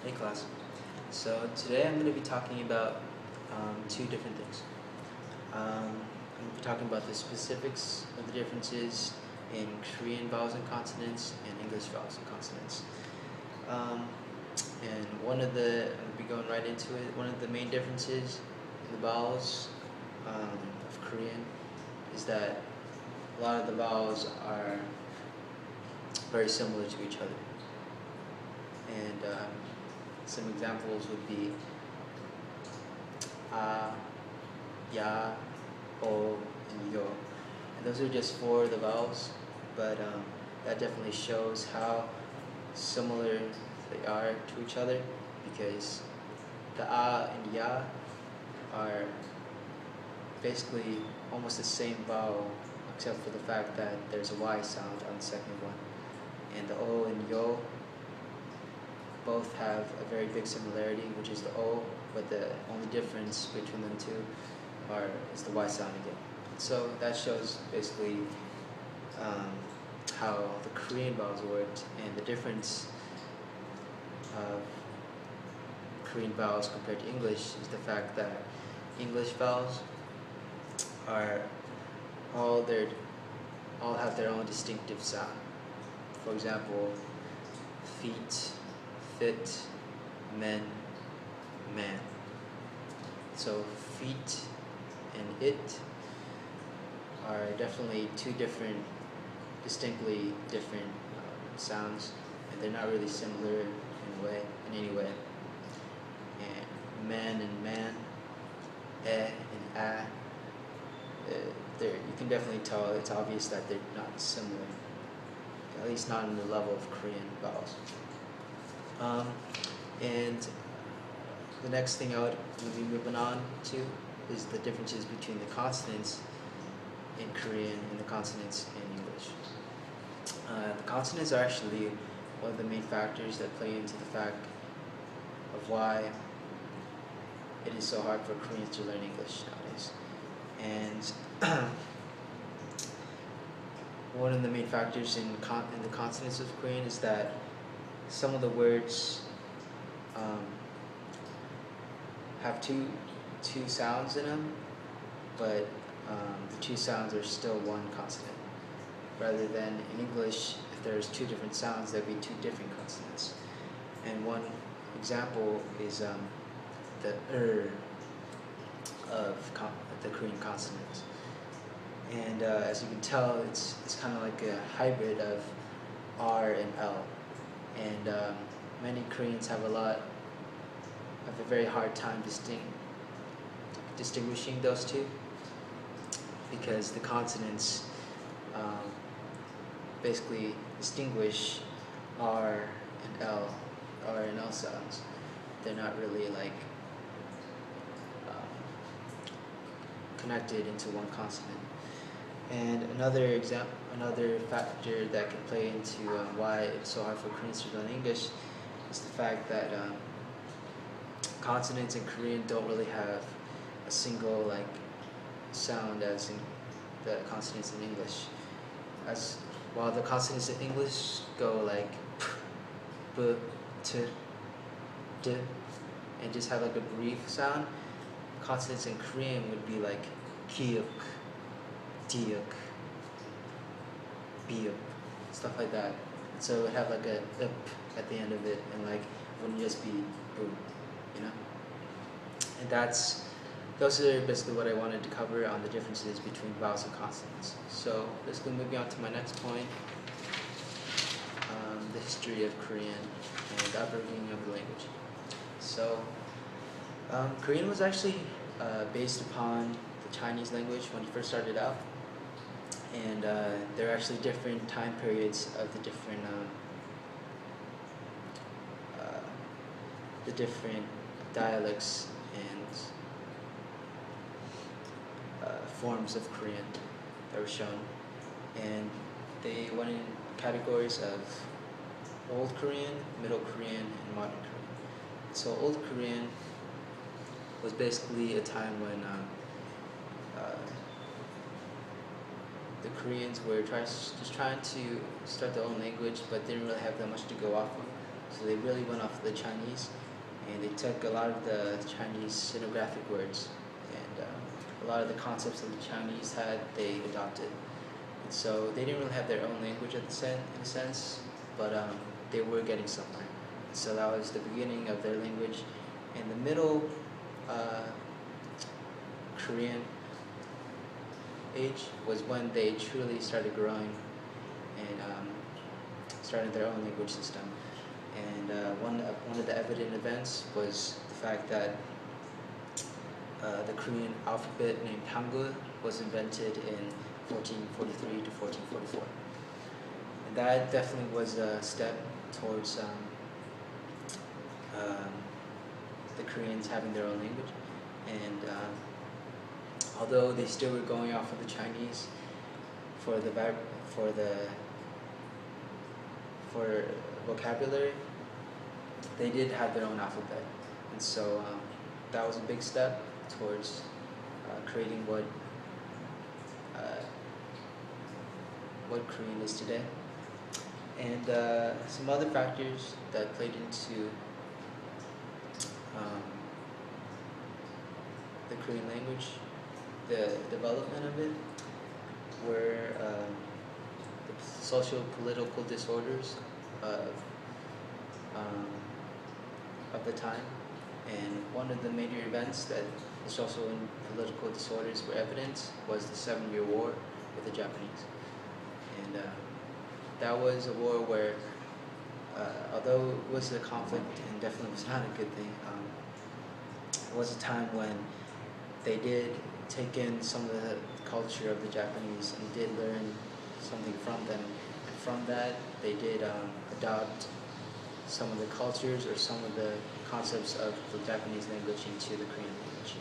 Hey class. So today I'm going to be talking about two different things. I'm going to be talking about the specifics of the differences in Korean vowels and consonants and English vowels and consonants. And I'm going to be going right into it. One of the main differences in the vowels of Korean is that a lot of the vowels are very similar to each other. And some examples would be a, ya, o, and yo. And those are just four of the vowels, but that definitely shows how similar they are to each other, because the a and ya are basically almost the same vowel, except for the fact that there's a y sound on the second one. And the o and yo both have a very big similarity, which is the O, but the only difference between them two is the Y sound again. So that shows basically how the Korean vowels worked, and the difference of Korean vowels compared to English is the fact that English vowels are all have their own distinctive sound. For example, feet, fit, men, man. So feet and it are definitely two distinctly different sounds, and they're not really similar in any way. And men and man, and you can definitely tell, it's obvious that they're not similar, at least not in the level of Korean vowels. And the next thing I would be moving on to is the differences between the consonants in Korean and the consonants in English. The consonants are actually one of the main factors that play into the fact of why it is so hard for Koreans to learn English nowadays. And one of the main factors in the consonants of Korean is that some of the words have two sounds in them, but the two sounds are still one consonant. Rather than in English, if there's two different sounds, there'd be two different consonants. And one example is the of the Korean consonants. And as you can tell, it's kind of like a hybrid of R and L. And many Koreans have a very hard time distinguishing those two, because the consonants basically distinguish R and L sounds. They're not really like connected into one consonant. And another factor that can play into why it's so hard for Koreans to learn English is the fact that consonants in Korean don't really have a single like sound as in the consonants in English. While the consonants in English go like p, t, d, and just have like a brief sound, consonants in Korean would be like kiuk, diuk, biuk, stuff like that. So it would have like a up at the end of it, and like it wouldn't just be boom, you know? And those are basically what I wanted to cover on the differences between vowels and consonants. So basically moving on to my next point, the history of Korean and the upbringing of the language. So Korean was actually based upon the Chinese language when it first started out, and there are actually different time periods of the different dialects and forms of Korean that were shown, and they went in categories of Old Korean, Middle Korean, and Modern Korean. So Old Korean was basically a time when the Koreans were just trying to start their own language, but didn't really have that much to go off of. So they really went off the Chinese, and they took a lot of the Chinese stenographic words, and a lot of the concepts that the Chinese had, they adopted. And so they didn't really have their own language in a sense, but they were getting somewhere. So that was the beginning of their language. In the middle Korean age was when they truly started growing and started their own language system. And one of the evident events was the fact that the Korean alphabet named Hangul was invented in 1443 to 1444. And that definitely was a step towards the Koreans having their own language. And although they still were going off of the Chinese for vocabulary, they did have their own alphabet, and so that was a big step towards creating what Korean is today. And some other factors that played into the Korean language, the development of it, were the social political disorders of the time. And one of the major events that the social and political disorders were evident was the 7-Year War with the Japanese. And that was a war where, although it was a conflict and definitely was not a good thing, it was a time when they did take in some of the culture of the Japanese and did learn something from them. And from that, they did adopt some of the cultures or some of the concepts of the Japanese language into the Korean language.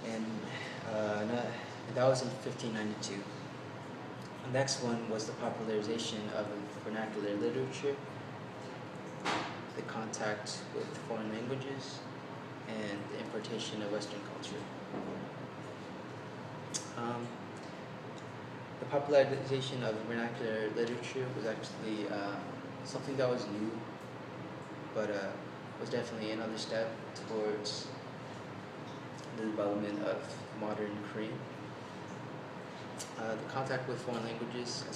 And that was in 1592. The next one was the popularization of vernacular literature, the contact with foreign languages, and the importation of Western culture. The popularization of vernacular literature was actually something that was new, but was definitely another step towards the development of modern Korean. The contact with foreign languages, as I